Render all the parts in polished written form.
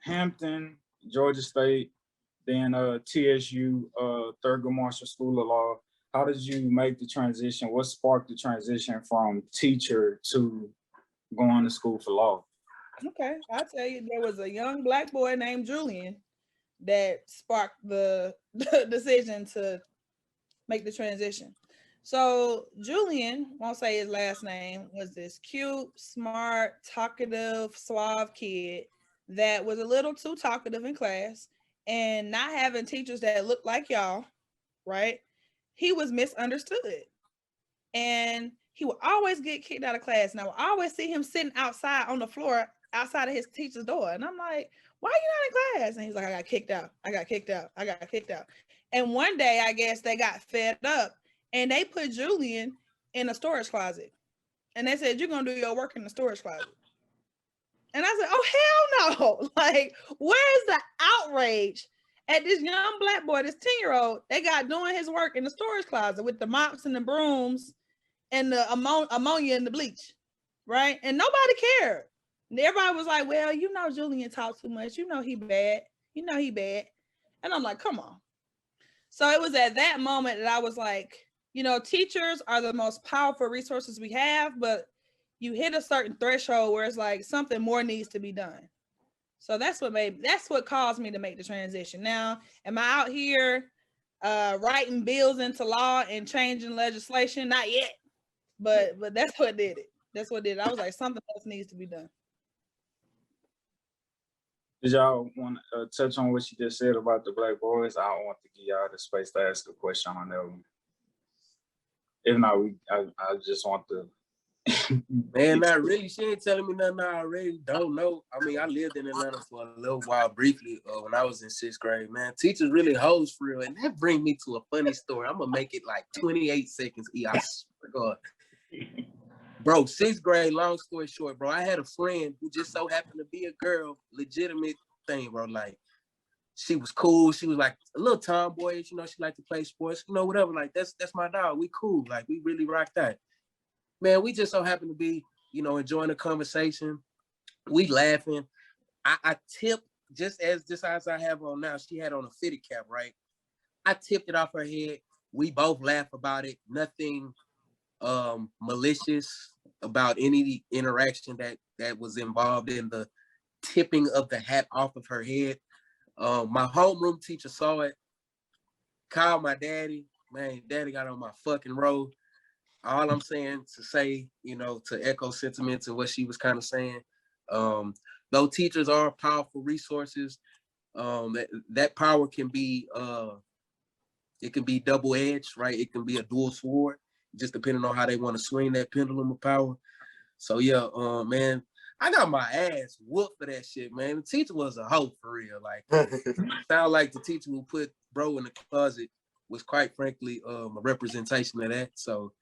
Hampton, Georgia State, then TSU, Thurgood Marshall School of Law. How did you make the transition? What sparked the transition from teacher to going to school for law? Okay, I'll tell you, there was a young black boy named Julian that sparked the decision to make the transition. So Julian, won't say his last name, was this cute, smart, talkative, suave kid that was a little too talkative in class, and not having teachers that looked like y'all, right? He was misunderstood. And he would always get kicked out of class. And I would always see him sitting outside on the floor outside of his teacher's door. And I'm like, why are you not in class? And he's like, I got kicked out. I got kicked out. I got kicked out. And one day, I guess they got fed up and they put Julian in a storage closet. And they said, you're going to do your work in the storage closet. And I said, oh, hell no. Like, where's the outrage at this young black boy, this 10-year-old, they got doing his work in the storage closet with the mops and the brooms and the ammonia and the bleach, right? And nobody cared. And everybody was like, well, you know, Julian talks too much. You know, he bad. You know, he bad. And I'm like, come on. So it was at that moment that I was like, you know, teachers are the most powerful resources we have, but you hit a certain threshold where it's like something more needs to be done. So that's what caused me to make the transition. Now, am I out here writing bills into law and changing legislation? Not yet. But that's what did it. That's what did it. I was like, something else needs to be done. Did y'all want to touch on what you just said about the black boys? I don't want to give y'all the space to ask a question on that one. If not, I just want to. Man, not really. She ain't telling me nothing I already don't know. I mean, I lived in Atlanta for a little while briefly when I was in 6th grade, man. Teachers really hoes for real. And that brings me to a funny story. I'm going to make it like 28 seconds. I swear to God. Bro, 6th grade, long story short, bro, I had a friend who just so happened to be a girl, legitimate thing, bro. Like, she was cool. She was like a little tomboyish, you know, she liked to play sports, you know, whatever. Like, that's my dog. We cool. Like, we really rocked that. Man, we just so happened to be, you know, enjoying the conversation. We laughing. I tipped, just as I have on now, she had on a fitted cap, right? I tipped it off her head. We both laughed about it. Nothing malicious about any interaction that was involved in the tipping of the hat off of her head. My homeroom teacher saw it, called my daddy. Man, daddy got on my fucking road. All I'm saying to say, you know, to echo sentiments and what she was kind of saying, though teachers are powerful resources, that power can be, it can be double-edged, right? It can be a dual sword, just depending on how they want to swing that pendulum of power. So yeah, man, I got my ass whooped for that shit, man. The teacher was a hoe for real. Like, sound like the teacher who put bro in the closet was quite frankly a representation of that. So,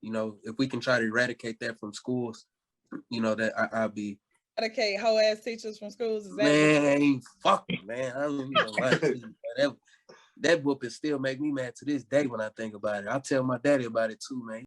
you know, if we can try to eradicate that from schools, you know, that I'll be. Eradicate hoe ass teachers from schools? Is that man, fuck it, man. I don't even know why. That whooping still make me mad to this day when I think about it. I'll tell my daddy about it too, man.